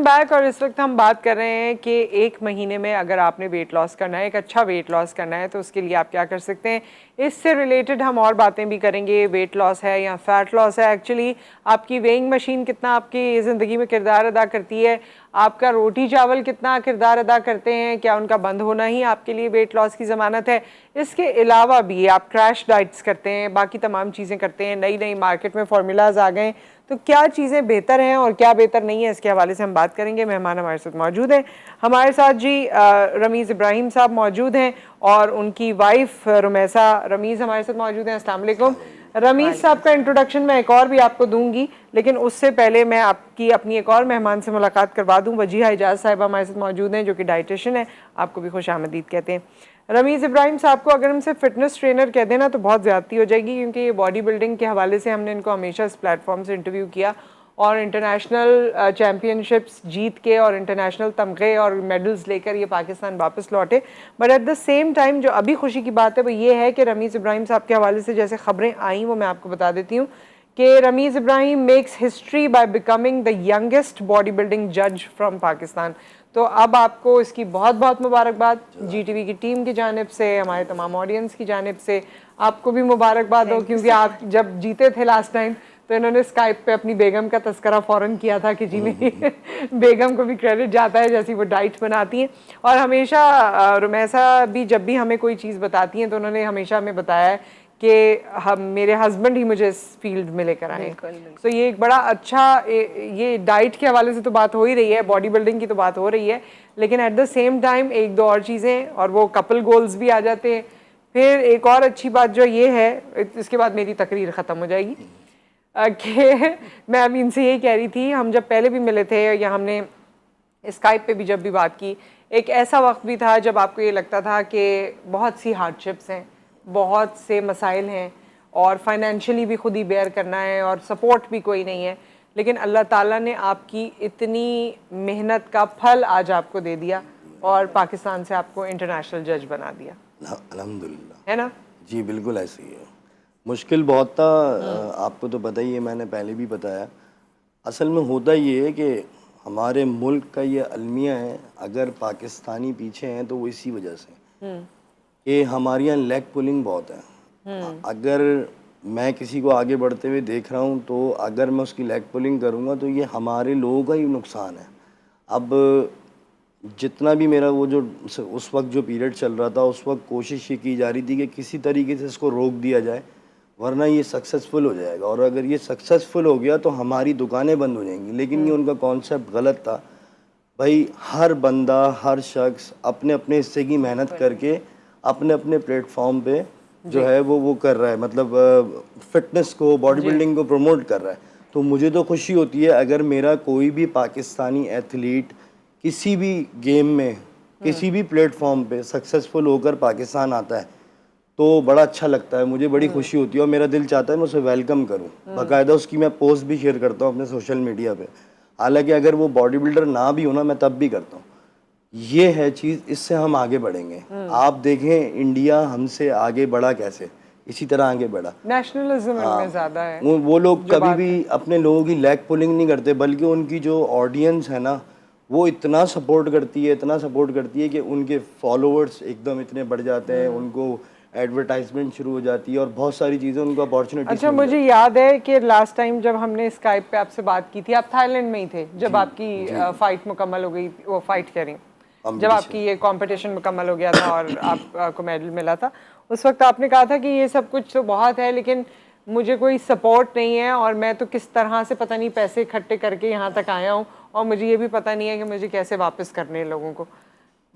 Back और इस वक्त हम बात कर रहे हैं कि एक महीने में अगर आपने वेट लॉस करना है, एक अच्छा वेट लॉस करना है, तो उसके लिए आप क्या कर सकते हैं। इससे रिलेटेड हम और बातें भी करेंगे। वेट लॉस है या फैट लॉस है, एक्चुअली आपकी वेइंग मशीन कितना आपकी ज़िंदगी में किरदार अदा करती है, आपका रोटी चावल कितना किरदार अदा करते हैं, क्या उनका बंद होना ही आपके लिए वेट लॉस की ज़मानत है। इसके अलावा भी आप क्रैश डाइट्स करते हैं, बाकी तमाम चीज़ें करते हैं, नई नई मार्केट में फार्मूलाज आ गए, तो क्या चीज़ें बेहतर हैं और क्या बेहतर नहीं है, इसके हवाले से हम बात करेंगे। मेहमान हमारे साथ मौजूद हैं, हमारे साथ जी रमीज़ इब्राहिम साहब मौजूद हैं और उनकी वाइफ रुमैसा रमीज़ हमारे साथ मौजूद हैं। अस्सलाम वालेकुम। रमीज़ साहब का इंट्रोडक्शन मैं एक और भी आपको दूंगी, लेकिन उससे पहले मैं आपकी अपनी एक और मेहमान से मुलाकात करवा दूं। वजीहा इजाज़ साहिबा हमारे साथ मौजूद हैं, जो कि डाइटिशियन है, आपको भी खुश आमदीद कहते हैं। रमीज़ इब्राहिम साहब को अगर हमसे फ़िटनेस ट्रेनर कह देना तो बहुत ज़्यादती हो जाएगी, क्योंकि ये बॉडी बिल्डिंग के हवाले से हमने इनको हमेशा इस प्लेटफॉर्म से इंटरव्यू किया और इंटरनेशनल चैम्पियनशिप्स जीत के और इंटरनेशनल तमगे और मेडल्स लेकर ये पाकिस्तान वापस लौटे। But at the same time जो अभी खुशी की बात है वो ये है कि रमीज़ इब्राहिम साहब के हवाले से जैसे खबरें आई वो मैं आपको बता देती हूँ कि Rameez Ibrahim makes history by becoming the youngest body building जज फ्रॉम पाकिस्तान। तो अब आपको इसकी बहुत बहुत मुबारकबाद GTV की टीम की जानिब से, हमारे तमाम ऑडियंस की जानिब से आपको भी मुबारकबाद हो, क्योंकि आप जब जीते थे लास्ट टाइम तो इन्होंने स्काइप पे अपनी बेगम का तस्करा फ़ौरन किया था कि जी मेरी बेगम को भी क्रेडिट जाता है जैसी वो डाइट बनाती हैं। और हमेशा रुमैसा भी जब भी हमें कोई चीज़ बताती हैं तो उन्होंने हमेशा हमें बताया है कि हम मेरे हस्बैंड ही मुझे इस फील्ड में लेकर आए। तो ये एक बड़ा अच्छा ये डाइट के हवाले से तो बात हो ही रही है, बॉडी बिल्डिंग की तो बात हो रही है, लेकिन एट द सेम टाइम एक दो और चीज़ें और वो कपल गोल्स भी आ जाते हैं। फिर एक और अच्छी बात जो ये है, इसके बाद मेरी तकरीर ख़त्म हो जाएगी, कि मैं अभी इनसे यही कह रही थी, हम जब पहले भी मिले थे या हमने स्काइप पे भी जब भी बात की, एक ऐसा वक्त भी था जब आपको ये लगता था कि बहुत सी हार्डशिप्स हैं, बहुत से मसाइल हैं और फाइनेंशियली भी खुद ही बेयर करना है और सपोर्ट भी कोई नहीं है, लेकिन अल्लाह ताला ने आपकी इतनी मेहनत का फल आज आपको दे दिया और पाकिस्तान से आपको इंटरनेशनल जज बना दिया। अल्हम्दुलिल्लाह, है ना जी बिल्कुल ऐसे ही है। मुश्किल बहुत था, आपको तो पता ही है, मैंने पहले भी बताया। असल में होता ये है कि हमारे मुल्क का ये अलमिया है, अगर पाकिस्तानी पीछे हैं तो वो इसी वजह से कि हमारे यहाँ लेग पुलिंग बहुत है। अगर मैं किसी को आगे बढ़ते हुए देख रहा हूँ तो अगर मैं उसकी लेग पुलिंग करूँगा तो ये हमारे लोगों का ही नुकसान है। अब जितना भी मेरा वो जो उस वक्त जो पीरियड चल रहा था, उस वक्त कोशिश ये की जा रही थी कि किसी तरीके से इसको रोक दिया जाए, वरना ये सक्सेसफुल हो जाएगा, और अगर ये सक्सेसफुल हो गया तो हमारी दुकानें बंद हो जाएंगी। लेकिन ये उनका कॉन्सेप्ट गलत था। भाई हर बंदा, हर शख्स अपने अपने हिस्से की मेहनत करके अपने अपने प्लेटफॉर्म पे जो है वो कर रहा है, मतलब फिटनेस को, बॉडी बिल्डिंग को प्रमोट कर रहा है। तो मुझे तो खुशी होती है अगर मेरा कोई भी पाकिस्तानी एथलीट किसी भी गेम में, किसी भी प्लेटफॉर्म पे सक्सेसफुल होकर पाकिस्तान आता है तो बड़ा अच्छा लगता है, मुझे बड़ी खुशी होती है और मेरा दिल चाहता है मैं उसे वेलकम करूं। बाकायदा उसकी मैं पोस्ट भी शेयर करता हूं अपने सोशल मीडिया पे। हालांकि अगर वो बॉडी बिल्डर ना भी हो ना, मैं तब भी करता हूँ। ये है चीज़, इससे हम आगे बढ़ेंगे। आप देखें इंडिया हमसे आगे बढ़ा कैसे, इसी तरह आगे बढ़ा। नेशनलिज्म इनमें ज़्यादा है। वो लोग कभी भी अपने लोगों की लेग पुलिंग नहीं करते, बल्कि उनकी जो ऑडियंस है ना वो इतना सपोर्ट करती है, इतना सपोर्ट करती है कि उनके फॉलोअर्स एकदम इतने बढ़ जाते हैं, उनको एडवर्टाइजमेंट शुरू हो जाती है और बहुत सारी चीज़ें उनको अपॉर्चुनिटी। अच्छा, मुझे याद है कि लास्ट टाइम जब हमने स्काइप पे आपसे बात की थी, आप थाईलैंड में ही थे जब आपकी फाइट मुकम्मल हो गई, वो फाइट कह रही हूँ, जब आपकी ये कंपटीशन मुकम्मल हो गया था और आपको मेडल मिला था, उस वक्त आपने कहा था कि ये सब कुछ तो बहुत है लेकिन मुझे कोई सपोर्ट नहीं है और मैं तो किस तरह से पता नहीं पैसे इकट्ठे करके यहाँ तक आया हूँ और मुझे ये भी पता नहीं है कि मुझे कैसे वापस करने हैं लोगों को।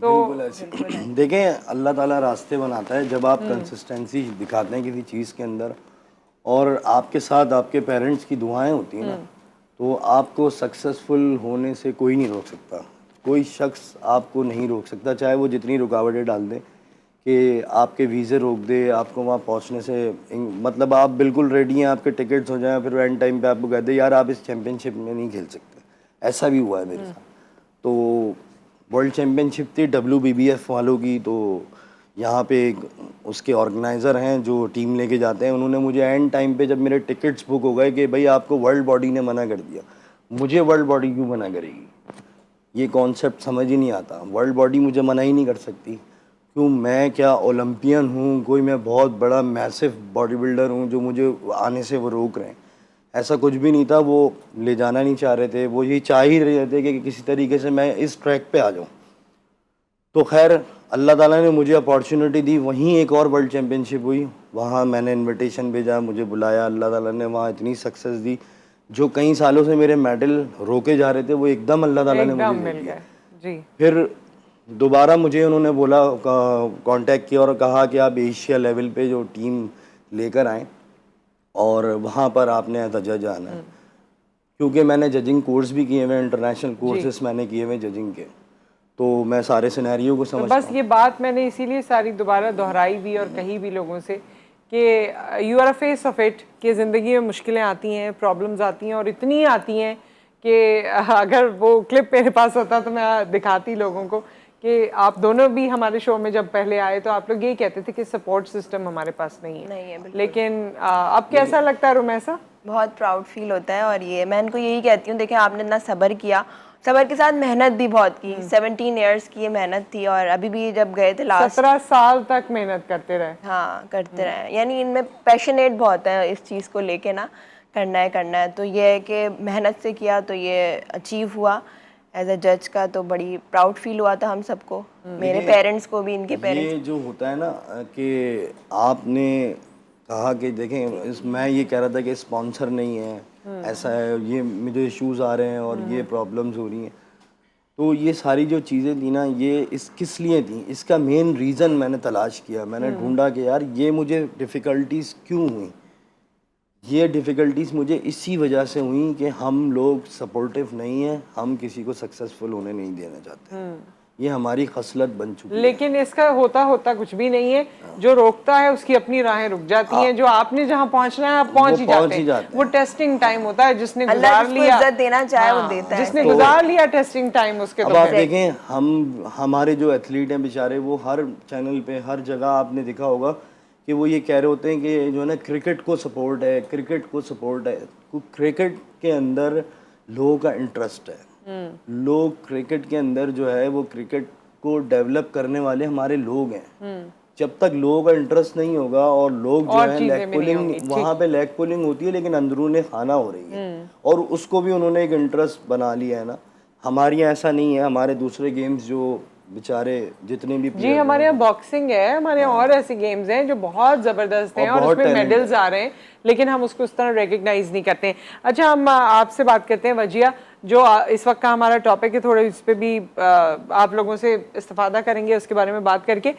तो बिल्कुल ऐसे देखें, अल्लाह ताला रास्ते बनाता है जब आप कंसिस्टेंसी दिखाते हैं किसी चीज़ के अंदर और आपके साथ आपके पेरेंट्स की दुआएं होती हैं ना, तो आपको सक्सेसफुल होने से कोई नहीं रोक सकता। कोई शख्स आपको नहीं रोक सकता, चाहे वो जितनी रुकावटें डाल दे, कि आपके वीज़े रोक दे आपको वहाँ पहुँचने से। मतलब आप बिल्कुल रेडी हैं, आपके टिकट्स हो जाएं, फिर एंड टाइम पे आपको कह दे यार आप इस चैम्पियनशिप में नहीं खेल सकते। ऐसा भी हुआ है मेरे साथ। तो वर्ल्ड चैम्पियनशिप थी WBBF वालों की, तो यहाँ पे उसके ऑर्गेनाइज़र हैं जो टीम लेके जाते हैं, उन्होंने मुझे एंड टाइम पे जब मेरे टिकट्स बुक हो गए कि भाई आपको वर्ल्ड बॉडी ने मना कर दिया। मुझे वर्ल्ड बॉडी क्यों मना करेगी? ये कॉन्सेप्ट समझ ही नहीं आता। वर्ल्ड बॉडी मुझे मना ही नहीं कर सकती, क्यों? मैं क्या ओलंपियन हूँ कोई? मैं बहुत बड़ा मैसिव बॉडी बिल्डर हूँ जो मुझे आने से वो रोक रहे हैं? ऐसा कुछ भी नहीं था। वो ले जाना नहीं चाह रहे थे, वो ये चाह ही रहे थे कि किसी तरीके से मैं इस ट्रैक पे आ जाऊँ। तो खैर अल्लाह ताला ने मुझे अपॉर्चुनिटी दी। वहीं एक और वर्ल्ड चैम्पियनशिप हुई, वहाँ मैंने इनविटेशन भेजा, मुझे बुलाया, अल्लाह ताला ने वहाँ इतनी सक्सेस दी। जो कई सालों से मेरे मेडल रोके जा रहे थे वो एकदम अल्लाह ताला ने एकदम मुझे मिल दे दिया। गए जी। फिर दोबारा मुझे उन्होंने बोला, कांटेक्ट किया और कहा कि आप एशिया लेवल पे जो टीम लेकर आएँ और वहाँ पर आपने एज अ जज आना है। क्योंकि मैंने जजिंग कोर्स भी किए हुए, इंटरनेशनल कोर्सेस मैंने किए हुए जजिंग के, तो मैं सारे सिनेरियो को तो समझता बस हूँ। ये बात मैंने इसीलिए सारी दोबारा दोहराई भी और कही भी लोगों से कि you are a face of it, कि ज़िंदगी में मुश्किलें आती हैं, प्रॉब्लम्स आती हैं और इतनी आती हैं कि अगर वो क्लिप मेरे पास होता तो मैं दिखाती लोगों को कि आप दोनों भी हमारे शो में जब पहले आए तो आप लोग यही कहते थे कि सपोर्ट सिस्टम हमारे पास नहीं है बिल्कुल। लेकिन अब कैसा लगता है रुमैसा? बहुत प्राउड फील होता है। और ये मैं इनको यही कहती हूँ, देखिए आपने इतना सब्र किया, सब्र के साथ मेहनत भी बहुत की। 17 इयर्स की ये मेहनत थी और अभी भी जब गए थे लास्ट 17 साल तक मेहनत करते रहे। हाँ करते रहे, यानी इनमें पैशनेट बहुत है इस चीज़ को लेके ना, करना है। तो ये है कि मेहनत से किया तो ये अचीव हुआ एज अ जज का, तो बड़ी प्राउड फील हुआ था हम सबको, मेरे पेरेंट्स को भी, इनके पेरेंट्स। ये जो होता है ना कि आपने कहा कि देखें, मैं ये कह रहा था कि स्पॉन्सर नहीं है, ऐसा है, ये मुझे इश्यूज आ रहे हैं और ये प्रॉब्लम्स हो रही हैं। तो ये सारी जो चीज़ें थी ना, ये इस किस लिए थी, इसका मेन रीज़न मैंने तलाश किया। मैंने ढूंढा कि यार ये मुझे डिफ़िकल्टीज़ क्यों हुई। ये डिफ़िकल्टीज़ मुझे इसी वजह से हुई कि हम लोग सपोर्टिव नहीं हैं, हम किसी को सक्सेसफुल होने नहीं देना चाहते। ये हमारी खसलत बन चुकी है। लेकिन इसका होता होता कुछ भी नहीं है। जो रोकता है उसकी अपनी राहें रुक जाती हैं। जो आपने जहां पहुंचना है आप पहुंच ही जाते हैं। वो टेस्टिंग टाइम होता है, जिसने गुजार लिया, इज्जत देना चाहे वो देता है। जिसने गुजार लिया टेस्टिंग टाइम उसके अब तो आप देखें, हमारे जो एथलीट हैं बेचारे, वो हर चैनल पे हर जगह आपने देखा होगा कि वो ये कह रहे होते हैं कि जो है ना, क्रिकेट को सपोर्ट है, क्रिकेट को सपोर्ट है। क्रिकेट के अंदर लोगों का इंटरेस्ट है। लोग क्रिकेट के अंदर जो है वो क्रिकेट को डेवलप करने वाले हमारे लोग हैं। जब तक लोगों का इंटरेस्ट नहीं होगा और लोग जो है लेग पुलिंग, वहाँ पे लेग पुलिंग होती है लेकिन अंदरूने खाना हो रही है और उसको भी उन्होंने एक इंटरेस्ट बना लिया है ना। हमारे यहाँ ऐसा नहीं है। हमारे दूसरे गेम्स जो बेचारे जितने भी जी, हमारे यहाँ बॉक्सिंग है, हमारे यहाँ और ऐसे गेम्स हैं जो बहुत ज़बरदस्त हैं और उसमें मेडल्स आ रहे हैं, लेकिन हम उसको उस तरह रिकग्नाइज नहीं करते हैं। अच्छा, हम आपसे बात करते हैं वजिया, जो इस वक्त का हमारा टॉपिक है। थोड़े इस पर भी आप लोगों से इस्तिफादा करेंगे उसके बारे में बात करके।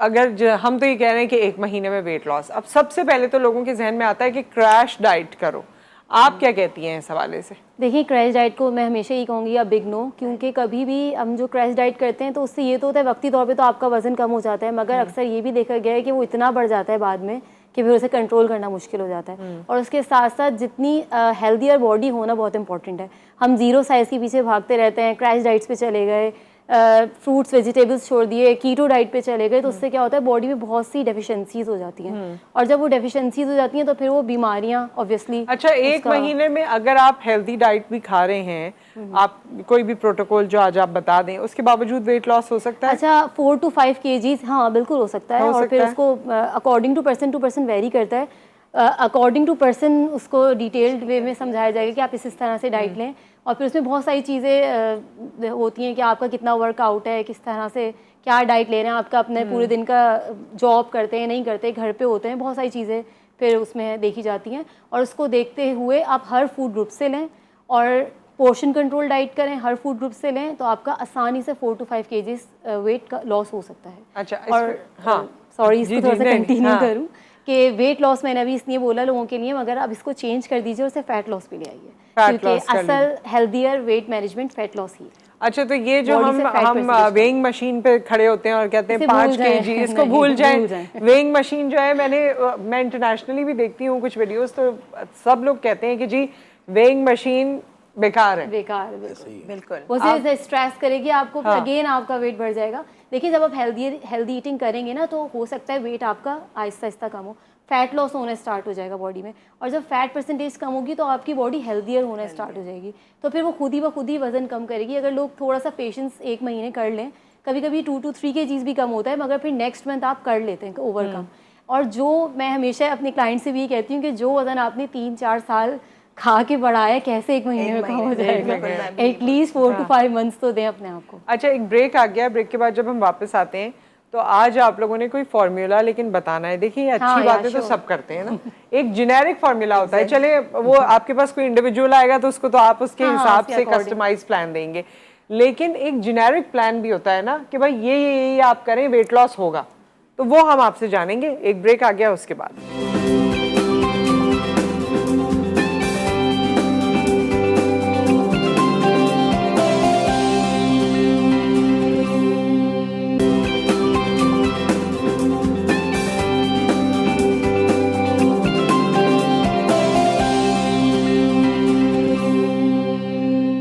अगर हम तो ये कह रहे हैं कि 1 महीने में वेट लॉस, अब सबसे पहले तो लोगों के जहन में आता है कि क्रैश डाइट करो। आप क्या कहती हैं इस हवाले से? देखिए, क्रैश डाइट को मैं हमेशा ही कहूँगी या बिग नो, क्योंकि कभी भी हम जो क्रैश डाइट करते हैं तो उससे ये तो होता है वक्ती तौर पे तो आपका वज़न कम हो जाता है, मगर अक्सर ये भी देखा गया है कि वो इतना बढ़ जाता है बाद में कि फिर उसे कंट्रोल करना मुश्किल हो जाता है। और उसके साथ साथ जितनी हेल्दियर बॉडी होना बहुत इंपॉर्टेंट है। हम ज़ीरो साइज़ के पीछे भागते रहते हैं, क्रैश डाइट्स पे चले गए, फ्रूट्स वेजिटेबल्स छोड़ दिए, कीटो डाइट पे चले गए, तो उससे क्या होता है बॉडी में बहुत सी डेफिशिएंसीज हो जाती हैं। और जब वो डेफिशिएंसीज हो जाती हैं तो फिर वो बीमारियां ऑब्वियसली। अच्छा, 1 महीने में अगर आप हेल्दी डाइट भी खा रहे हैं, आप कोई भी प्रोटोकॉल जो आज आप बता दें, उसके बावजूद वेट लॉस हो सकता है? अच्छा, 4 to 5 kgs, हाँ बिल्कुल हो सकता है। और फिर उसको अकॉर्डिंग टू पर्सन वेरी करता है। अकॉर्डिंग टू पर्सन उसको डिटेल्ड वे में समझाया जाएगा कि आप इस तरह से डाइट लें। और फिर उसमें बहुत सारी चीज़ें होती हैं कि आपका कितना वर्कआउट है, किस तरह से क्या डाइट ले रहे हैं, आपका अपने पूरे दिन का जॉब करते हैं नहीं करते, घर पे होते हैं, बहुत सारी चीज़ें फिर उसमें देखी जाती हैं। और उसको देखते हुए आप हर फूड ग्रुप से लें और पोर्शन कंट्रोल डाइट करें, हर फूड ग्रुप से लें, तो आपका आसानी से 4 to 5 kgs वेट का लॉस हो सकता है। अच्छा, और हाँ सॉरी, इसको थोड़ा सा कंटिन्यू करूँ कि वेट लॉस मैंने अभी इसलिए बोला लोगों के लिए, मगर अब इसको चेंज कर दीजिए और उसे फैट लॉस पे ले आइए, क्योंकि असल healthier weight management fat loss ही है। अच्छा, तो ये जो हम वेइंग मशीन पे खड़े होते हैं और कहते हैं 5 kg, इसको भूल जाएं। वेइंग मशीन जो है, मैं इंटरनेशनली भी देखती हूँ कुछ वीडियोस, तो सब लोग कहते हैं कि जी वेइंग मशीन बेकार है। बेकार बिल्कुल, वो सिर्फ स्ट्रेस करेगी आपको, अगेन आपका वेट बढ़ जाएगा। देखिए, जब आप हेल्दी ईटिंग करेंगे ना तो हो सकता है वेट आपका आहिस्ता आहिस्ता कम हो। फैट लॉस होना स्टार्ट हो जाएगा बॉडी में, और जब फैट परसेंटेज कम होगी तो आपकी बॉडी हेल्दियर होना स्टार्ट हो जाएगी, तो फिर वो खुद ही वजन कम करेगी। अगर लोग थोड़ा सा पेशेंस 1 महीने कर लें, कभी कभी 2 to 3 kg भी कम होता है, मगर फिर नेक्स्ट मंथ आप कर लेते हैं ओवरकम। और जो मैं हमेशा अपने क्लाइंट से भी ये कहती हूँ कि जो वजन आपने 3-4 साल खा के बढ़ाया, कैसे 1 महीने में कम हो जाएगा, एटलीस्ट 4 to 5 months तो दें अपने आप को। अच्छा, एक ब्रेक आ गया, ब्रेक के बाद जब हम वापस आते हैं तो आज आप लोगों ने कोई फॉर्मूला लेकिन बताना है। देखिए ये अच्छी बातें तो सब करते हैं ना, एक जेनेरिक फॉर्मूला होता है, चले वो आपके पास कोई इंडिविजुअल आएगा तो उसको तो आप उसके हिसाब से कस्टमाइज प्लान देंगे, लेकिन एक जेनेरिक प्लान भी होता है ना कि भाई ये आप करें, वेट लॉस होगा, तो वो हम आपसे जानेंगे। एक ब्रेक आ गया, उसके बाद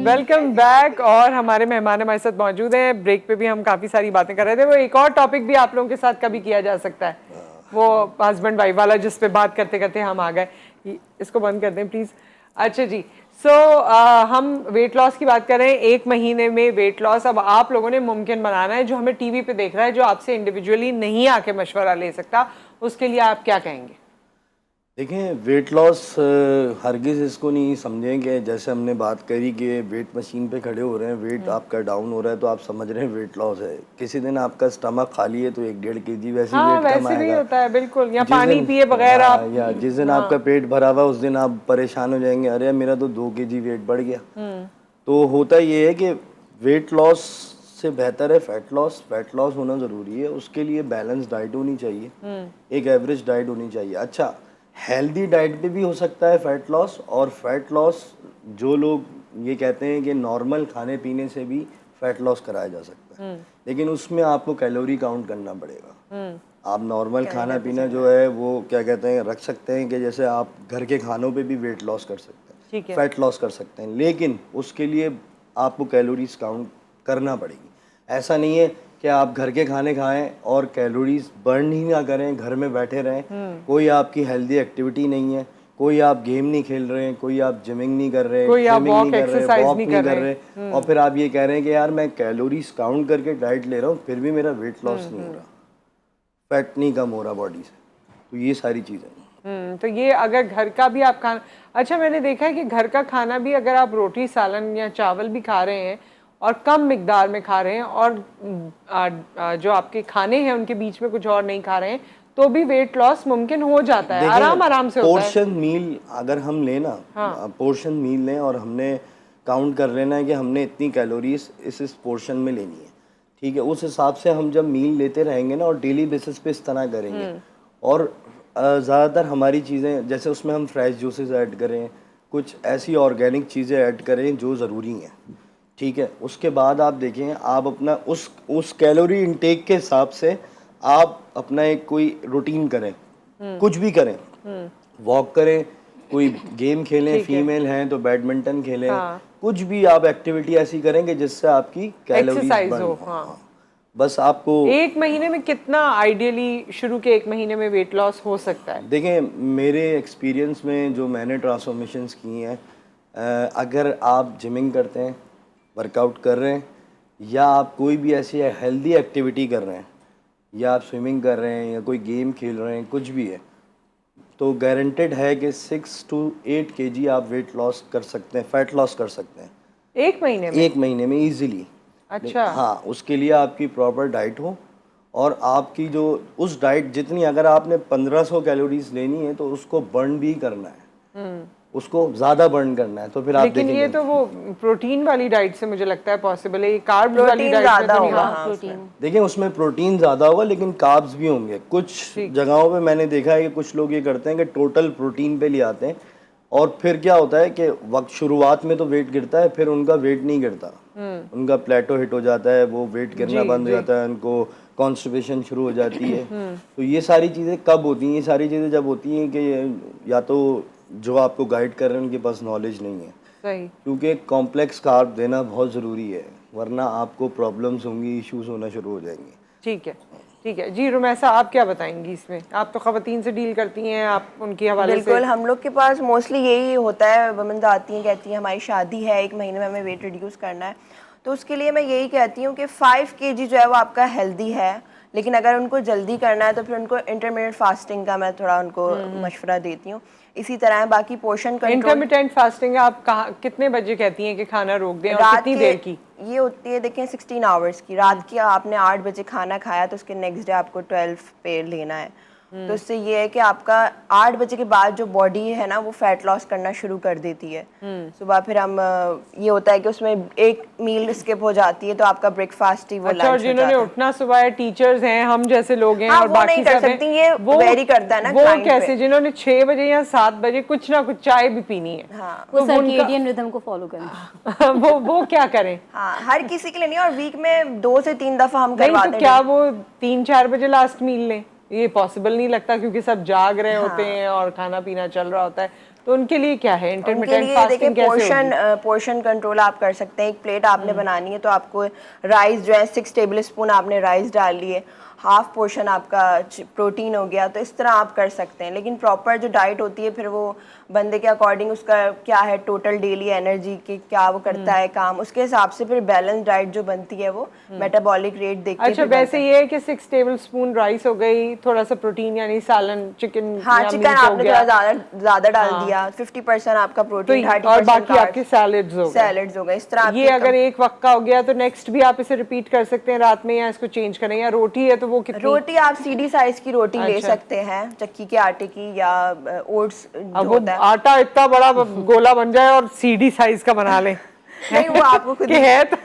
वेलकम बैक। और हमारे मेहमान हमारे साथ मौजूद हैं। ब्रेक पे भी हम काफ़ी सारी बातें कर रहे थे। वो एक और टॉपिक भी आप लोगों के साथ कभी किया जा सकता है, वो हस्बैंड वाइफ वाला, जिस पे बात करते करते हम आ गए। इसको बंद कर दें प्लीज़। अच्छा जी, हम वेट लॉस की बात कर रहे हैं। 1 महीने में वेट लॉस अब आप लोगों ने मुमकिन बनाना है। जो हमें टीवी पे देख रहा है, जो आपसे इंडिविजुअली नहीं आके मशवरा ले सकता, उसके लिए आप क्या कहेंगे? देखें, वेट लॉस हरगिज़ इसको नहीं समझें कि जैसे हमने बात करी कि वेट मशीन पे खड़े हो रहे हैं, वेट आपका डाउन हो रहा है तो आप समझ रहे हैं वेट लॉस है। किसी दिन आपका स्टमक खाली है तो 1-1.5 kg वैसे वेट कम वैसे आएगा। भी होता है, बिल्कुल। या पानी पिए बगैर आप, या जिस दिन आपका पेट भरा हुआ उस दिन आप परेशान हो जाएंगे, अरे मेरा तो 2 kg वेट बढ़ गया। तो होता ये है कि वेट लॉस से बेहतर है फैट लॉस। फैट लॉस होना ज़रूरी है, उसके लिए बैलेंस डाइट होनी चाहिए, एक एवरेज डाइट होनी चाहिए। अच्छा, हेल्दी डाइट पे भी हो सकता है फैट लॉस। और फैट लॉस जो लोग ये कहते हैं कि नॉर्मल खाने पीने से भी फैट लॉस कराया जा सकता है, लेकिन उसमें आपको कैलोरी काउंट करना पड़ेगा। आप नॉर्मल खाना पीना जो है वो क्या कहते हैं रख सकते हैं कि जैसे आप घर के खानों पे भी वेट लॉस कर सकते हैं, फैट लॉस कर सकते हैं, लेकिन उसके लिए आपको कैलोरीज काउंट करना पड़ेगी। ऐसा नहीं है कि आप घर के खाने खाएं और कैलोरीज बर्न ही ना करें, घर में बैठे रहें, कोई आपकी हेल्दी एक्टिविटी नहीं है, कोई आप गेम नहीं खेल रहे हैं, कोई आप जिमिंग नहीं कर रहे, स्विमिंग नहीं कर रहे, वॉक नहीं कर रहे, और फिर आप ये कह रहे हैं कि यार मैं कैलोरीज काउंट करके डाइट ले रहा हूँ फिर भी मेरा वेट लॉस नहीं हो रहा, फैट नहीं कम हो रहा बॉडी से। तो ये सारी चीज़ें तो ये अगर घर का भी आप खाना, अच्छा मैंने देखा है कि घर का खाना भी अगर आप रोटी सालन या चावल भी खा रहे हैं और कम मिकदार में खा रहे हैं, और जो आपके खाने हैं उनके बीच में कुछ और नहीं खा रहे हैं, तो भी वेट लॉस मुमकिन हो जाता है, आराम से होता है। पोर्शन मील अगर हम लें ना, पोर्शन मील लें और हमने काउंट कर लेना है कि हमने इतनी कैलोरीज इस पोर्शन में लेनी है, ठीक है, उस हिसाब से हम जब मील लेते रहेंगे ना और डेली बेसिस पे इस तरह करेंगे, और ज़्यादातर हमारी चीज़ें जैसे उसमें हम फ्रेश जूसेस ऐड करें, कुछ ऐसी ऑर्गेनिक चीज़ें ऐड करें जो ज़रूरी हैं, ठीक है। उसके बाद आप देखें, आप अपना उस कैलोरी इनटेक के हिसाब से आप अपना एक कोई रूटीन करें, कुछ भी करें, वॉक करें, कोई गेम खेलें, फीमेल हैं तो बैडमिंटन खेलें, कुछ भी आप एक्टिविटी ऐसी करेंगे जिससे आपकी कैलोरीज बर्न हो। बस आपको 1 महीने में कितना आइडियली शुरू के 1 महीने में वेट लॉस हो सकता है? देखें, मेरे एक्सपीरियंस में जो मैंने ट्रांसफॉर्मेशंस की हैं, अगर आप जिमिंग करते हैं, वर्कआउट कर रहे हैं, या आप कोई भी ऐसी हेल्दी एक्टिविटी कर रहे हैं, या आप स्विमिंग कर रहे हैं, या कोई गेम खेल रहे हैं, कुछ भी है, तो गारंटेड है कि 6 to 8 kg आप वेट लॉस कर सकते हैं, फैट लॉस कर सकते हैं 1 महीने में? 1 महीने में ईजिली। अच्छा। हाँ, उसके लिए आपकी प्रॉपर डाइट हो, और आपकी जो उस डाइट जितनी, अगर आपने 1500 कैलोरीज लेनी है तो उसको बर्न भी करना है, उसको ज़्यादा बर्न करना है, तो फिर आप लेकिन ये तो वो प्रोटीन वाली डाइट से मुझे लगता है पॉसिबल है, कार्ब वाली डाइट में तो नहीं होगा। देखिए, उसमें प्रोटीन ज़्यादा होगा लेकिन कार्ब्स भी होंगे। कुछ जगहों पे मैंने देखा है कि कुछ लोग ये करते हैं कि टोटल प्रोटीन पे ले आते हैं, और फिर क्या होता है कि वक्त शुरुआत में तो वेट गिरता है, फिर उनका वेट नहीं गिरता, उनका प्लेटो हिट हो जाता है, वो वेट गिरना बंद हो जाता है, उनको कॉन्स्टिपेशन शुरू हो जाती है। तो ये सारी चीज़ें कब होती हैं? ये सारी चीज़ें जब होती हैं कि या तो जो आपको गाइड कर रहे हैं उनके पास नॉलेज नहीं है, सही, क्योंकि कॉम्प्लेक्स कार्ब देना बहुत ज़रूरी है, वरना आपको प्रॉब्लम्स होंगी, इश्यूज होना शुरू हो जाएंगे। ठीक है, ठीक है जी। रुमैसा, आप क्या बताएंगी इसमें? आप तो ख़वातीन से डील करती हैं, आप उनकी हवाले से। बिल्कुल, हम लोग के पास मोस्टली यही होता है, वुमेन्स आती हैं कहती हैं हमारी शादी है, 1 महीने में हमें वेट रिड्यूस करना है, तो उसके लिए मैं यही कहती हूँ कि 5 kg जो है वो आपका हेल्दी है, लेकिन अगर उनको जल्दी करना है तो फिर उनको इंटरमिटेंट फास्टिंग का मैं थोड़ा उनको मशवरा देती हूँ। इसी तरह है बाकी पोर्शन कंट्रोल। इंटरमिटेंट फास्टिंग आप कहाँ कितने बजे कहती हैं कि खाना रोक दें और रात कितनी के देर की? ये होती है देखें 16 आवर्स की। रात की आपने 8 बजे खाना खाया तो उसके नेक्स्ट डे आपको 12 पे लेना है। तो इससे ये है कि आपका 8 बजे के बाद जो बॉडी है ना वो फैट लॉस करना शुरू कर देती है। सुबह फिर हम ये होता है कि उसमें एक मील स्किप हो जाती है तो आपका ब्रेकफास्ट ही वो अच्छा, और लंच हो जिन्होंने जाता है। उठना सुबह है, टीचर्स हैं, हम जैसे लोग हैं हाँ, और वो बाकी नहीं कर सब हैं, सकती, ये वेरी करता है ना वो client कैसे, पे। जिन्होंने 6 बजे या 7 बजे कुछ ना कुछ चाय भी पीनी है, हाँ वो सर्केडियन रिदम को फॉलो करें। वो क्या करें? हाँ, हर किसी के लिए नहीं, और वीक में 2 से 3 दफा हम नहीं करवाते तो हैं। क्या वो 3-4 बजे लास्ट मील लें? ये पॉसिबल नहीं लगता क्योंकि सब जाग रहे होते हैं और खाना पीना चल रहा होता है, तो उनके लिए क्या है? उनके इंटरमिटेंट लिए फास्टिंग देखिए कैसे होगी? पोर्शन कंट्रोल आप कर सकते हैं। एक प्लेट आपने बनानी है तो आपको राइस जो है 6 टेबल स्पून आपने राइस डाल लिए, हाफ पोर्शन आपका प्रोटीन हो गया, तो इस तरह आप कर सकते हैं। लेकिन प्रॉपर जो डाइट होती है फिर वो बंदे के अकॉर्डिंग उसका क्या है, टोटल डेली एनर्जी की क्या वो करता है काम, उसके हिसाब से फिर बैलेंस डाइट जो बनती है वो मेटाबॉलिक रेट देख के अच्छा, फिर वैसे ये है कि 6 टेबल स्पून राइस हो गई, थोड़ा सा प्रोटीन यानी सालन, चिकन हाँ, या चिकन मीट हो आपने गया, थोड़ा ज्यादा डाल दिया, 50% आपका तो प्रोटीन, और बाकी आपके सैलेड्स हो गए। सैलेड्स हो गए। इस तरह ये अगर एक वक्त का हो गया तो नेक्स्ट भी आप इसे रिपीट कर सकते हैं रात में, या इसको चेंज करें? या रोटी है तो वो कितनी? रोटी आप सीडी साइज की रोटी ले अच्छा। सकते हैं, चक्की के आटे की, या ओट्स अब जो वो होता है। आटा इतना बड़ा गोला बन जाए और सीडी साइज का बना लें नहीं, वो आपको खुद कि है तो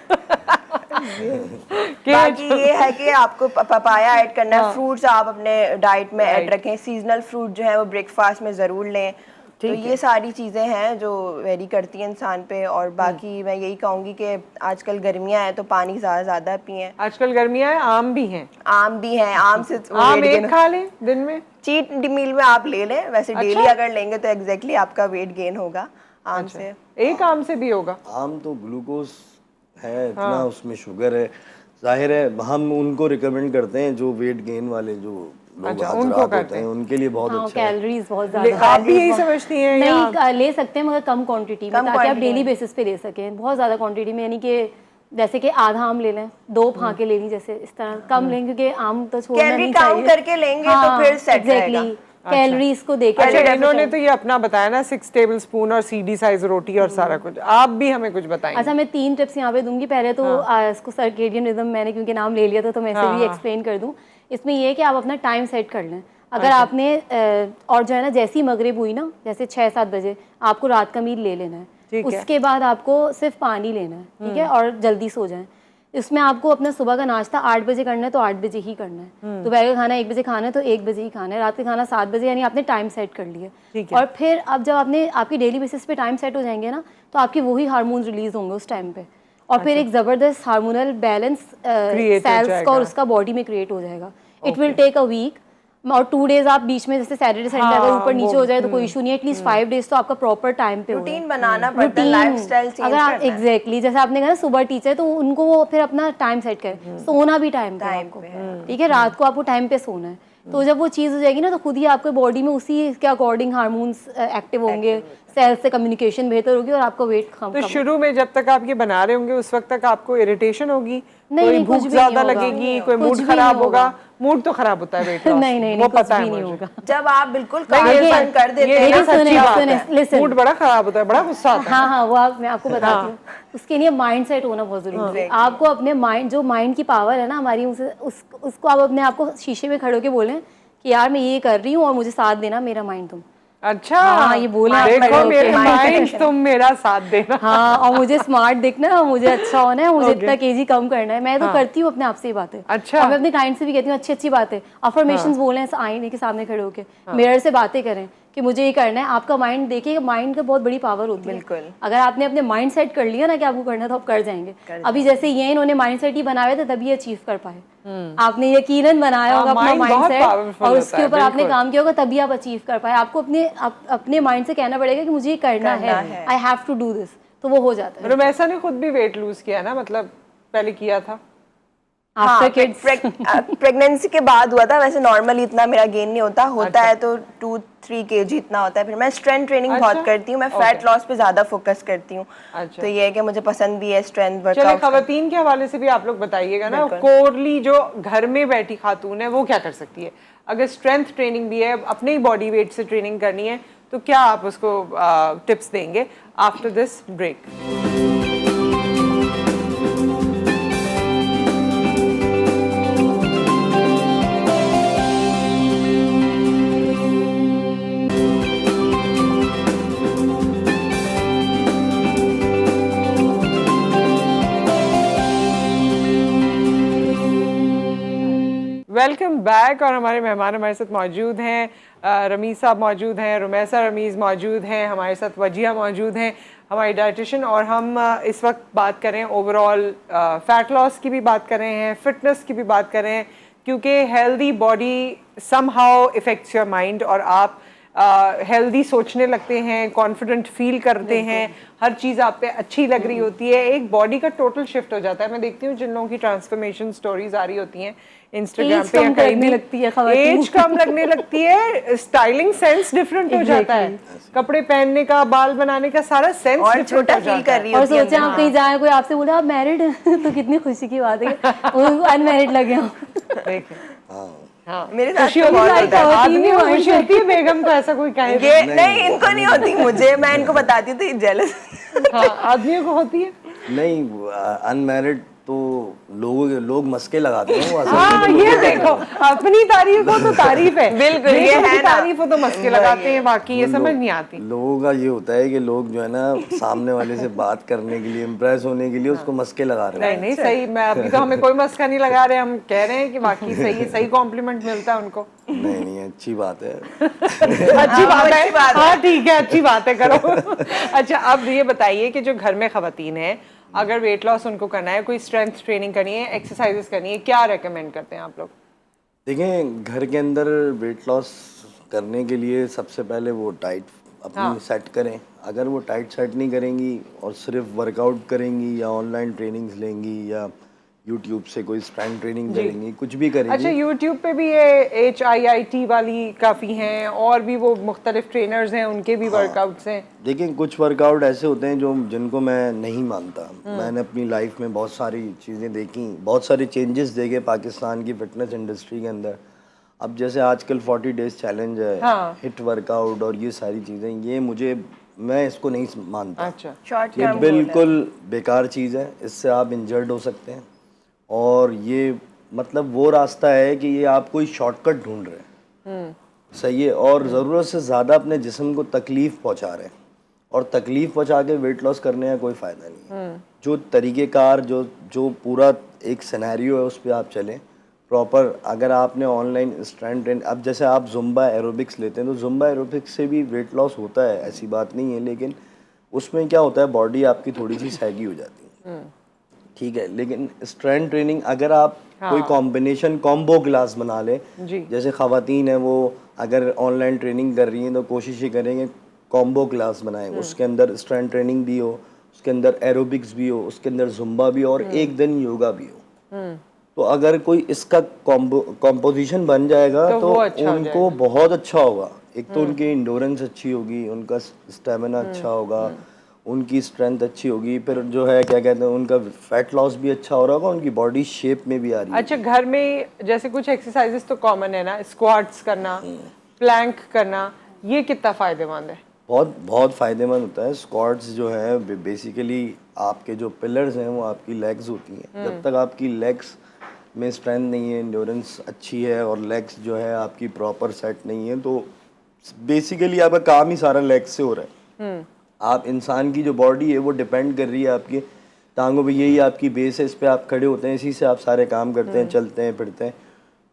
बाकी ये है कि आपको पपाया ऐड करना है। फ्रूट्स आप अपने डाइट में ऐड रखें, सीजनल फ्रूट जो है वो ब्रेकफास्ट में ज़रूर लें। तो ये सारी चीज़ें हैं जो वेरी करती हैं इंसान पे। और बाकी मैं यही कहूँगी कि आजकल गर्मियाँ हैं तो पानी ज़्यादा पिएं। आजकल गर्मियाँ हैं, आम भी हैं। आम भी हैं, आम से आम एक खा लें दिन में, चीट मील में आप ले लें। वैसे डेली अगर लेंगे तो एग्जैक्टली आपका वेट गेन होगा आम से। एक आम से भी होगा? आम तो ग्लूकोज है इतना, उसमें शुगर है, जाहिर है हम उनको रिकमेंड करते हैं जो वेट गेन वाले जो लोग हजरात होते हैं उनके लिए बहुत अच्छा है। कैलोरीज बहुत ज्यादा आप भी यही समझती हैं? नहीं, ले सकते हैं मगर कम क्वांटिटी में, ताकि आप डेली बेसिस पे ले सकें। बहुत ज्यादा क्वांटिटी में यानी कि जैसे कि आधा आम ले लें, 2 फांके ले ली, जैसे इस तरह कम लें, क्योंकि आम तो छोड़ना नहीं चाहिए। कैलोरी काउंट करके लेंगे तो फिर सेट रहेगा। कैलोरीज को देखकर। अच्छा, इन्होंने तो ये अपना बताया ना 6 टेबल स्पून और सीडी साइज रोटी और सारा कुछ, आप भी हमें कुछ बताएंगे? अच्छा, मैं 3 टिप्स यहाँ पे दूंगी। पहले तो इसको सर्केडियन रिदम मैंने क्योंकि नाम ले लिया था तो मैं इसे भी एक्सप्लेन कर दूं। इसमें ये है कि आप अपना टाइम सेट कर लें। अगर आपने और जो है ना, जैसी ही मगरिब हुई ना, जैसे 6-7 बजे आपको रात का मील ले लेना है। उसके बाद आपको सिर्फ पानी लेना है, ठीक है, और जल्दी सो जाएं। इसमें आपको अपना सुबह का नाश्ता 8 बजे करना है तो 8 बजे ही करना है। दोपहर का खाना 1 बजे खाना है तो 1 बजे ही खाना है। रात का खाना 7 बजे, यानी आपने टाइम सेट कर लिया। और फिर अब जब आपने आपकी डेली बेसिस पे टाइम सेट हो जाएंगे ना, तो आपके वही हार्मोन्स रिलीज होंगे उस टाइम पे, और फिर एक ज़बरदस्त हार्मोनल बैलेंस सेल्स का और उसका बॉडी में क्रिएट हो जाएगा। It will take a week और 2 डेज आप बीच में, जैसे सैटरडे संडे अगर ऊपर नीचे हो जाए तो कोई इशू नहीं है। एटलीस्ट 5 डेज तो आपका प्रॉपर टाइम पे रूटीन बनाना पड़ता है, लाइफस्टाइल चेंज अगर आप एग्जैक्टली जैसे आपने कहा सुबह टीचर, तो उनको वो फिर अपना टाइम सेट करें। सोना भी टाइम पे आपको, ठीक है, रात को आपको टाइम पे सोना है। तो जब वो चीज़ हो जाएगी ना, तो खुद ही आपके बॉडी में उसी के अकॉर्डिंग हार्मोन्स एक्टिव होंगे, सेल्स से कम्युनिकेशन बेहतर होगी और आपका वेट कम। तो शुरू में जब तक आप ये बना रहे होंगे उस वक्त तक आपको इरिटेशन होगी, नहीं, कोई भूख ज्यादा लगेगी, कोई मूड खराब होगा? मूड तो खराब होता है वेट लॉस, नहीं, वो कुछ पता भी है नहीं मुझे। होगा। जब आप बिल्कुल बंद कर देते हैं ये सच्ची बात है, लिसन, मूड बड़ा खराब होता है, बड़ा गुस्सा आता है। हाँ, वो मैं आपको बताती हूँ। उसके लिए माइंड सेट होना बहुत जरूरी है। आपको अपने माइंड, जो माइंड की पावर है ना हमारी, उसको आप अपने आप को शीशे में खड़े होकर बोलें कि यार मैं ये कर रही हूँ और मुझे साथ देना, मेरा माइंड तुम। अच्छा, हाँ, ये बोले आप देखो मेरे माइंड, तुम मेरा साथ देना। हाँ, और मुझे स्मार्ट दिखना है, मुझे अच्छा होना है, मुझे इतना केजी कम करना है। मैं तो करती हूँ अपने आप से ये बातें। अच्छा, और मैं अपने क्लाइंट से भी कहती हूँ अच्छी बातें, अफर्मेशंस बोलें आईने के सामने खड़े होकर, मिरर से बातें करें कि मुझे ये करना है। आपका माइंड, देखिए माइंड का बहुत बड़ी पावर होती है। बिल्कुल, अगर आपने अपने माइंड सेट कर लिया ना कि आपको करना है तो आप कर जाएंगे। अभी जैसे ये इन्होंने माइंड सेट ही बनाए थे तभी अचीव कर पाए। आपने यकीनन बनाया होगा अपना माइंड सेट और उसके ऊपर आपने काम किया होगा तभी आप अचीव कर पाए। आपको अपने माइंड से कहना पड़ेगा कि मुझे ये करना है, I have to do this, तो वो हो जाता है। रुमैसा ने खुद भी वेट लूज किया ना, मतलब पहले किया था? After kids? प्रेगनेंसी के बाद हुआ था, वैसे नॉर्मली इतना मेरा गेन नहीं होता है तो 2-3 kg इतना होता है। फिर मैं स्ट्रेंथ ट्रेनिंग बहुत करती हूँ, मैं फैट लॉस पे ज़्यादा फोकस करती हूँ। तो ये है कि मुझे पसंद भी है स्ट्रेंथ चले वर्कआउट। खवातीन के हवाले से भी आप लोग बताइएगा ना, कोरली जो घर में बैठी खातून है वो क्या कर सकती है? अगर स्ट्रेंथ ट्रेनिंग भी है, अपने ही बॉडी वेट से ट्रेनिंग करनी है, तो क्या आप उसको टिप्स देंगे after this break? Welcome back. और हमारे मेहमान हमारे साथ मौजूद हैं, रमीज़ साहब मौजूद हैं, रुमैसा रमीज़ मौजूद हैं, हमारे साथ वजिया मौजूद हैं, हमारी डाइटिशियन। और हम इस वक्त बात कर रहे हैं ओवरऑल फ़ैट लॉस की भी बात कर रहे हैं, फिटनेस की भी बात कर रहे हैं, क्योंकि healthy body somehow effects your mind और आप हेल्दी सोचने लगते हैं, कॉन्फिडेंट फील करते हैं, हर चीज़ आप पे अच्छी लग रही होती है, एक बॉडी का टोटल शिफ्ट हो जाता है। मैं देखती हूँ जिन लोगों की ट्रांसफॉर्मेशन स्टोरीज आ रही होती हैं इंस्टाग्राम पे या कहीं भी, एज कम लगने लगती है, स्टाइलिंग सेंस डिफरेंट हो जाता है, कपड़े पहनने का, बाल बनाने का सारा सेंस और छोटा फील कर रही और होती है। सोचे आप कहीं जाए, कोई आपसे बोले आप मैरिड तो कितनी खुशी की बात है, अनमैरिड लगे हो। हाँ, मेरे साथ खुशी तो होती बहुत है, होता है। आदमी को खुशी होती है, बेगम को ऐसा कोई कहे ये नहीं, इनको नहीं होती, मुझे, मैं इनको बताती हूँ तो ये जेलस। हाँ, आदमियों को होती है। नहीं, अनमैरिड तो लोग मस्के लगाते हैं वो असल हाँ, में। ये देखो, अपनी तारीफ हो तो तारीफ है, बिल्कुल, ये बेगम है की ना। तारीफ हो तो मस्के लगाते हैं, बाकी ये समझ नहीं आती। लोगों का ये होता है कि लोग जो है ना सामने वाले से बात करने के लिए, इम्प्रेस होने के लिए उसको मस्के लगा रहे हैं। नहीं सही, मैं अभी तो हमें कोई मस्का नहीं लगा रहे, हम कह रहे हैं कि बाकी सही है, सही कॉम्प्लीमेंट मिलता है उनको। नहीं, अच्छी बात है। अच्छी बात है, हाँ ठीक है, अच्छी बात है, करो। अच्छा, अब ये बताइए कि जो घर में खवातीन हैं, अगर वेट लॉस उनको करना है, कोई स्ट्रेंथ ट्रेनिंग करनी है, एक्सरसाइजेस करनी है, क्या रेकमेंड करते हैं आप लोग? देखें, घर के अंदर वेट लॉस करने के लिए सबसे पहले वो डाइट अपनी सेट करें। अगर वो डाइट सेट नहीं करेंगी और सिर्फ वर्कआउट करेंगी या ऑनलाइन ट्रेनिंग्स लेंगी या यूट्यूब से कोई स्ट्रेंथ ट्रेनिंग करेंगी, कुछ भी करेंगी। अच्छा, यूट्यूब पे भी ये HIIT वाली काफ़ी हैं, और भी वो मुख्तलिफ ट्रेनर्स हैं, उनके भी वर्कआउट्स हैं। देखिए, कुछ वर्कआउट ऐसे होते हैं जिनको मैं नहीं मानता। मैंने अपनी लाइफ में बहुत सारी चीज़ें देखी, बहुत सारे चेंजेस देखे पाकिस्तान की फिटनेस इंडस्ट्री के अंदर। अब जैसे आजकल 40 डेज चैलेंज है, हिट वर्कआउट और ये सारी चीज़ें, मैं इसको नहीं मानता। अच्छा, ये बिल्कुल बेकार चीज़ है, इससे आप इंजर्ड हो सकते हैं। और ये मतलब वो रास्ता है कि ये आप कोई शॉर्टकट ढूंढ रहे हैं, सही है, और ज़रूरत से ज़्यादा अपने जिस्म को तकलीफ़ पहुंचा रहे हैं, और तकलीफ़ पहुंचा के वेट लॉस करने का कोई फ़ायदा नहीं है। जो तरीक़ेकार, जो पूरा एक सिनेरियो है, उस पर आप चलें प्रॉपर। अगर आपने ऑनलाइन स्ट्रेंथ ट्रेन, अब जैसे आप जुम्बा एरोबिक्स लेते हैं, तो जुम्बा एरोबिक्स से भी वेट लॉस होता है, ऐसी बात नहीं है, लेकिन उसमें क्या होता है, बॉडी आपकी थोड़ी सी सैगी हो जाती है, ठीक है। लेकिन स्ट्रेंथ ट्रेनिंग अगर आप कोई कॉम्बिनेशन कॉम्बो क्लास बना ले, जैसे खवातीन है वो अगर ऑनलाइन ट्रेनिंग कर रही हैं तो कोशिश ये करेंगे कॉम्बो क्लास बनाएं, उसके अंदर स्ट्रेंथ ट्रेनिंग भी हो, उसके अंदर एरोबिक्स भी हो, उसके अंदर जुम्बा भी हो और एक दिन योगा भी हो। तो अगर कोई इसका कॉम्पोजिशन बन जाएगा तो उनको बहुत अच्छा होगा। एक तो उनकी इंडोरेंस अच्छी होगी, उनका स्टेमिना अच्छा होगा, उनकी स्ट्रेंथ अच्छी होगी, फिर जो है क्या कहते हैं, उनका फैट लॉस भी अच्छा हो रहा होगा, उनकी बॉडी शेप में भी आ रही है। अच्छा, घर में जैसे कुछ एक्सरसाइजेस तो कॉमन है ना, स्क्वाट्स करना, प्लैंक करना, ये कितना फ़ायदेमंद है? बहुत फ़ायदेमंद होता है। स्क्वाट्स जो है बेसिकली आपके जो पिलर्स हैं वो आपकी लेग्स होती हैं। जब तक आपकी लेग्स में स्ट्रेंथ नहीं है, इंड्योरेंस अच्छी है और लेग्स जो है आपकी प्रॉपर सेट नहीं है, तो बेसिकली आपका काम ही सारा लेग्स से हो रहा है। आप इंसान की जो बॉडी है वो डिपेंड कर रही है आपकी टांगों पे, यही आपकी बेस है, इस पे आप खड़े होते हैं, इसी से आप सारे काम करते हैं, चलते हैं, फिरते हैं।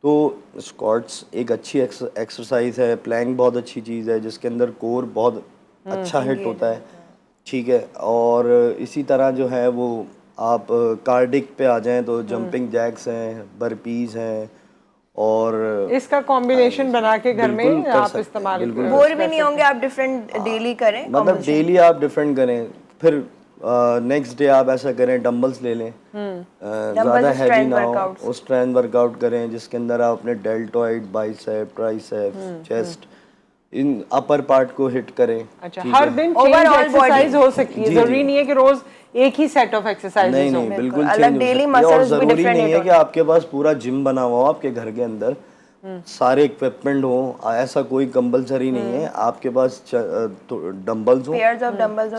तो स्क्वाट्स एक अच्छी एक्सरसाइज है। प्लैंक बहुत अच्छी चीज़ है जिसके अंदर कोर बहुत अच्छा हिट होता है, ठीक है। और इसी तरह जो है वो आप कार्डिक पे आ जाएं तो जंपिंग जैक्स हैं, बर्पीज हैं, और इसका कॉम्बिनेशन बना के घर में आप इस्तेमाल बोर भी नहीं होंगे, आप डिफरेंट डेली करें, मतलब डेली आप डिफरेंट करें। फिर नेक्स्ट डे आप ऐसा करें, डंबल्स ले लें, ज़्यादा हैवी ना हो, वो स्ट्रेंथ वर्कआउट करें जिसके अंदर आप अपने डेल्टॉइड, बाइसेप, ट्राइसेप, चेस्ट, इन अपर पार्ट को हिट करें। अच्छा, हर दिन चेंज एक्सरसाइज हो सकती है, जरूरी नहीं है कि रोज एक ही सेट ऑफ एक्सरसाइज। नहीं नहीं, बिल्कुल चेंज हो सकती है। और जरूरी नहीं है कि आपके पास पूरा जिम बना हुआ हो आपके घर के अंदर, सारे इक्विपमेंट हो, ऐसा कोई कंपलसरी नहीं है। आपके पास डंबल्स हो,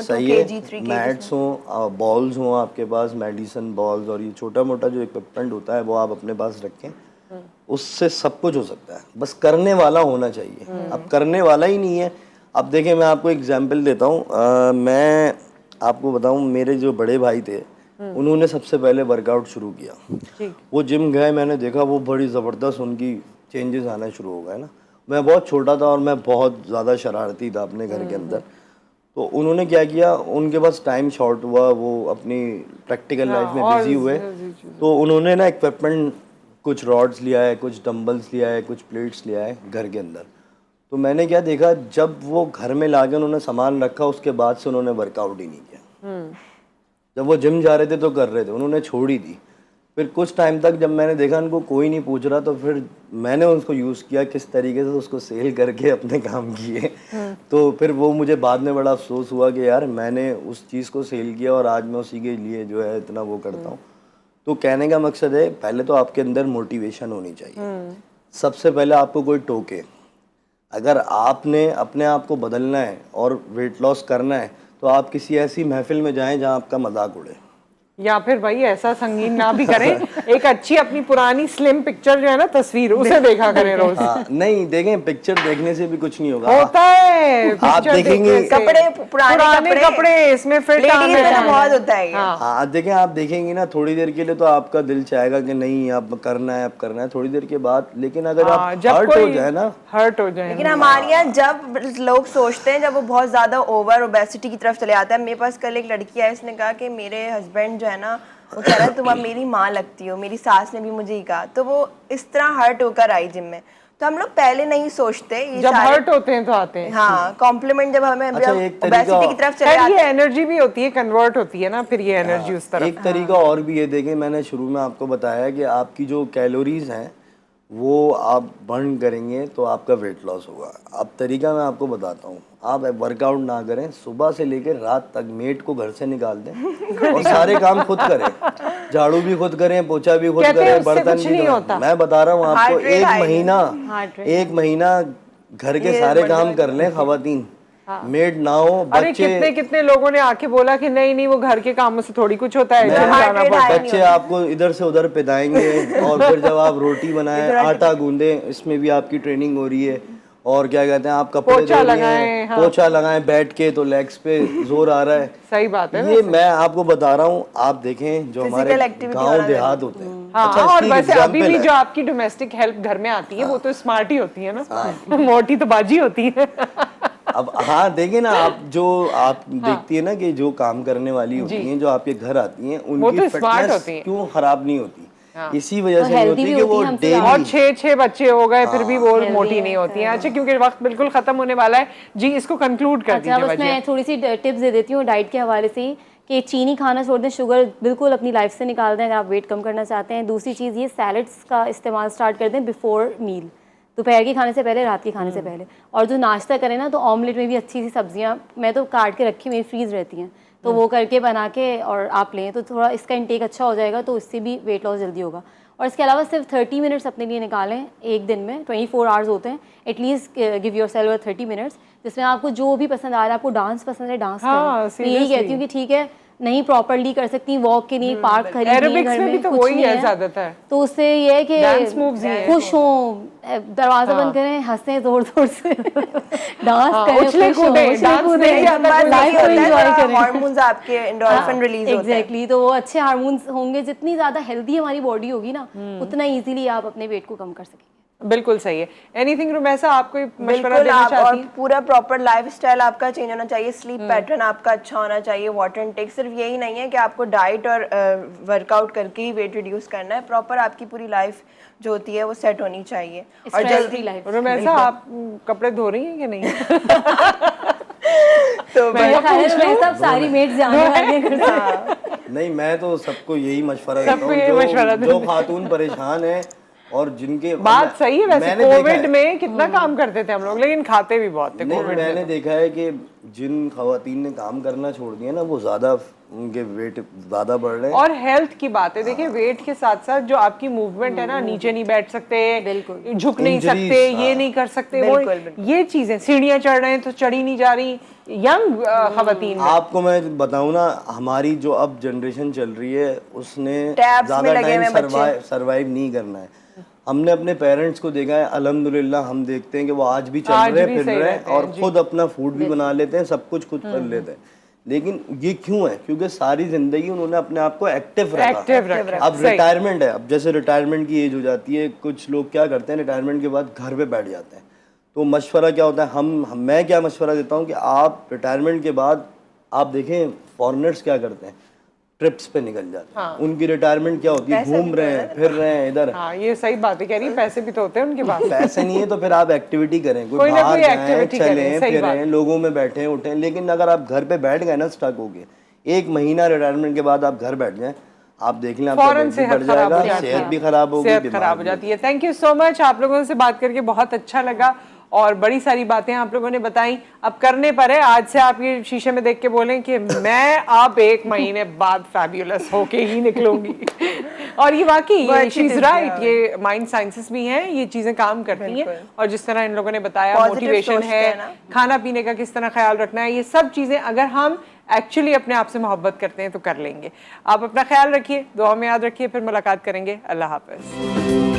सही है, मैट्स हो, बॉल्स हो आपके पास, मेडिसिन बॉल्स, और ये छोटा मोटा जो इक्विपमेंट होता है वो आप अपने पास रखें, उससे सब कुछ हो सकता है, बस करने वाला होना चाहिए। अब करने वाला ही नहीं है। अब देखिए, मैं आपको एग्जांपल देता हूँ, मैं आपको बताऊँ, मेरे जो बड़े भाई थे उन्होंने सबसे पहले वर्कआउट शुरू किया, वो जिम गए, मैंने देखा वो बड़ी ज़बरदस्त उनकी चेंजेस आना शुरू हो गए ना। मैं बहुत छोटा था और मैं बहुत ज़्यादा शरारती था अपने घर के अंदर, तो उन्होंने क्या किया, उनके पास टाइम शॉर्ट हुआ, वो अपनी प्रैक्टिकल लाइफ में बिजी हुए, तो उन्होंने ना इक्विपमेंट, कुछ रॉड्स लिया है, कुछ डंबल्स लिया है, कुछ प्लेट्स लिया है घर के अंदर। तो मैंने क्या देखा, जब वो घर में लाके उन्होंने सामान रखा, उसके बाद से उन्होंने वर्कआउट ही नहीं किया। जब वो जिम जा रहे थे तो कर रहे थे, उन्होंने छोड़ ही दी। फिर कुछ टाइम तक जब मैंने देखा उनको कोई नहीं पूछ रहा, तो फिर मैंने उसको यूज़ किया किस तरीके से, उसको सेल करके अपने काम किए। तो फिर वो मुझे बाद में बड़ा अफसोस हुआ कि यार मैंने उस चीज़ को सेल किया और आज मैं उसी के लिए जो है इतना वो करता हूँ। तो कहने का मकसद है, पहले तो आपके अंदर मोटिवेशन होनी चाहिए। सबसे पहले आपको कोई टोके, अगर आपने अपने आप को बदलना है और वेट लॉस करना है, तो आप किसी ऐसी महफिल में जाएं जहां आपका मजाक उड़े, या फिर भाई ऐसा संगीन ना भी करें, एक अच्छी अपनी पुरानी स्लिम पिक्चर जो है ना, तस्वीर, उसे देखा करें रोज। हाँ, नहीं देखें, पिक्चर देखने से भी कुछ नहीं होगा। होता है, आप देखेंगे कपड़े, पुराने कपड़े इसमें फिट बहुत होता है। हाँ, देखें, आप देखेंगे ना, थोड़ी देर के लिए तो आपका दिल चाहेगा कि नहीं अब करना है, अब करना है, थोड़ी देर के बाद, लेकिन अगर आप हर्ट हो जाए ना, हर्ट हो जाए। लेकिन हमारे यहाँ जब लोग सोचते हैं, जब वो बहुत ज्यादा ओवर ओबेसिटी की तरफ चले आता है। मेरे पास कल एक लड़की आई, उसने कहा कि मेरे हस्बैंड जो है ना, वो कह रहा है तुम अब मेरी माँ लगती हो, मेरी सास ने भी मुझे ही कहा। तो वो इस तरह हर्ट होकर आई जिम में। तो हम लोग पहले नहीं सोचते, ये जब हर्ट होते हैं तो आते हैं। हाँ, कॉम्प्लीमेंट जब हमें ओबेसिटी की तरफ चले आते हैं, ये एनर्जी भी होती है, कन्वर्ट होती है ना फिर ये एनर्जी उस तरफ। एक तरीका और भी है, देखें, मैंने शुरू में आपको बताया कि आपकी जो कैलोरीज हैं वो आप बर्न करेंगे तो आपका वेट लॉस होगा। अब तरीका मैं आपको बताता हूँ, आप वर्कआउट ना करें, सुबह से लेकर रात तक मेड को घर से निकाल दें और सारे काम खुद करें, झाड़ू भी खुद करें, पोछा भी खुद करें, बर्तन भी धोएं। मैं बता रहा हूँ आपको, एक महीना घर के सारे काम कर लें खवातीन, मेड ना हो, बच्चे। कितने कितने लोगों ने आके बोला कि नहीं नहीं, वो घर के कामों से थोड़ी कुछ होता है, बच्चे आपको इधर से उधर पिदाएंगे, और फिर जब आप रोटी बनाएं, आटा गूंदे, इसमें भी आपकी ट्रेनिंग हो रही है। और क्या कहते हैं, आप कपड़े पोछा लगाएं, पोछा लगाएं बैठ के, तो लेग्स पे जोर आ रहा है। सही बात है। ये मैं आपको बता रहा हूँ, आप देखें जो हमारे गांव देहात होते हैं। अच्छा, और वैसे अभी भी जो आपकी डोमेस्टिक हेल्प घर में आती है, वो तो स्मार्ट ही होती है ना, मोटी तो बाजी होती है। अब हाँ, देखें ना, आप देखती है ना कि जो काम करने वाली होती हैं, जो आपके घर आती हैं, उनकी फिटनेस क्यों खराब नहीं होती? इसी वजह से नहीं होती कि वो डेली, और 6 बच्चे हो गए फिर भी वो मोटी नहीं होती है। अच्छा, क्योंकि वक्त बिल्कुल खत्म होने वाला है जी, इसको कंक्लूड कर दीजिए। अच्छा, मैं थोड़ी सी टिप्स दे देती हूँ डाइट के हवाले से ही, कि चीनी खाना छोड़ दें, शुगर बिल्कुल अपनी लाइफ से निकाल दें अगर आप वेट कम करना चाहते हैं। दूसरी चीज़ ये, सैलड्स का इस्तेमाल स्टार्ट कर दें बिफोर मील, दोपहर के खाने से पहले, रात के खाने से पहले। और जो नाश्ता करें ना, तो ऑमलेट में भी अच्छी सी सब्जियां, मैं तो काट के रखी, मेरी फ्रीज रहती हैं, तो वो करके बना के और आप लें, तो थोड़ा इसका इंटेक अच्छा हो जाएगा, तो इससे भी वेट लॉस जल्दी होगा। और इसके अलावा सिर्फ 30 मिनट्स अपने लिए निकालें एक दिन में, 24 आवर्स होते हैं, at least give your self 30 minutes, जिसमें आपको जो भी पसंद आ रहा है, आपको डांस पसंद है डांस करें। तो यही कहती हूँ कि ठीक है, नहीं प्रॉपर्ली कर सकती, वॉक के लिए पार्क खरीद नहीं, घर में तो कुछ वही नहीं है ज़्यादातर, तो उससे ये है कि खुश हों, दरवाजा बंद करें, हंसें जोर जोर से, डांस करें, उछले कूदें, लाइफ को एंजॉय करें, हार्मोन्स आपके एंडोर्फिन रिलीज होते हैं। एग्जैक्टली, तो वो अच्छे हार्मोन्स होंगे, जितनी ज्यादा हेल्दी हमारी बॉडी होगी ना, उतना इजीली आप अपने वेट को कम कर सकेंगे। बिल्कुल सही है। एनीथिंग रुमैसा, आप कोई मशवरा देना चाहती हैं? पूरा प्रॉपर लाइफस्टाइल आपका चेंज होना चाहिए, स्लीप पैटर्न आपका अच्छा होना चाहिए, वाटर इनटेक। सिर्फ यही नहीं है कि आपको डाइट और वर्कआउट करके ही वेट रिड्यूस करना है, प्रॉपर आपकी पूरी लाइफ जो होती है वो सेट होनी चाहिए और जल्दी लाइफ। रुमैसा, आप कपड़े धो रही हैं कि नहीं? तो मेरे ख्याल है मैं सब सारी मेट्स जाने वाली हैं घर से। नहीं, मैं तो सबको यही मशवरा देता सबको यही मशवरा हूँ जो खातून परेशान है और जिनके बात सही है वैसे। मैंने देखा कोविड है। में कितना काम करते थे हम लोग, लेकिन खाते भी बहुत थे नहीं, कोविड मैंने में। देखा है कि जिन खवातीन ने काम करना छोड़ दिया ना, वो ज्यादा उनके वेट ज्यादा बढ़ रहे हैं। और हेल्थ की बात है, देखिए वेट के साथ साथ जो आपकी मूवमेंट है ना, नीचे नहीं बैठ सकते, बिल्कुल। झुक नहीं Injuries, सकते, ये हाँ। नहीं कर सकते, बिल्कुल, वो ये चीजें, सीढ़ियां चढ़ रहे हैं तो चढ़ी नहीं जा रही, यंग खवातीन में। आपको मैं बताऊं ना, हमारी जो अब जनरेशन चल रही है उसने Tabs में ज्यादा लगे टाइम हुए बच्चे। सरवाइव नहीं करना है। हमने अपने पेरेंट्स को देखा है, अल्हम्दुलिल्लाह हम देखते हैं कि वो आज भी चल आज रहे भी फिर सही रहे हैं रहते हैं, और जी। खुद अपना फूड भी बना लेते हैं, सब कुछ खुद कर लेते हैं। लेकिन ये क्यों है? क्योंकि सारी जिंदगी उन्होंने अपने आप को एक्टिव रखा। अब सही। रिटायरमेंट है, अब जैसे रिटायरमेंट की एज हो जाती है, कुछ लोग क्या करते हैं रिटायरमेंट के बाद घर पे बैठ जाते हैं। तो मशवरा क्या होता है, मैं क्या मशवरा देता हूँ कि आप रिटायरमेंट के बाद आप देखें फॉरेनर्स क्या करते हैं, ट्रिप्स पे निकल जाते हैं। उनकी रिटायरमेंट क्या होती है, घूम रहे हैं, फिर रहे हैं इधर। हाँ, ये सही बात है, कह रही है, पैसे भी तो होते हैं उनके पास। पैसे नहीं है तो फिर आप एक्टिविटी करें, कोई ना बाहर कोई जाएं, activity करें, चलें सही बात। फिरें, लोगों में बैठें उठें। लेकिन अगर आप घर पे बैठ गए ना स्टक हो गए, 1 महीना रिटायरमेंट के बाद आप घर बैठ जाएं, आप देख लें आपका फौरन वेट भी सेहत बढ़ खराब हो जाएगा, जाती है, सेहत भी खराब होगी, सेहत बीमार खराब हो भी जाती है। थैंक यू सो मच, आप लोगों से बात करके बहुत अच्छा लगा और बड़ी सारी बातें आप लोगों ने बताई। अब करने पर है, आज से आप ये शीशे में देख के बोलें कि मैं अब 1 महीने बाद फैब्यूलस होके ही निकलूंगी। और ये वाकई शी इज राइट, ये माइंड साइंसेस भी हैं, ये चीजें काम करती हैं। और जिस तरह इन लोगों ने बताया, Positive मोटिवेशन सोचते है, हैं ना। खाना पीने का किस तरह ख्याल रखना है, ये सब चीजें अगर हम एक्चुअली अपने आप से मोहब्बत करते हैं तो कर लेंगे। आप अपना ख्याल रखिए, दुआ में याद रखिए, फिर मुलाकात करेंगे। अल्लाह हाफ़िज़।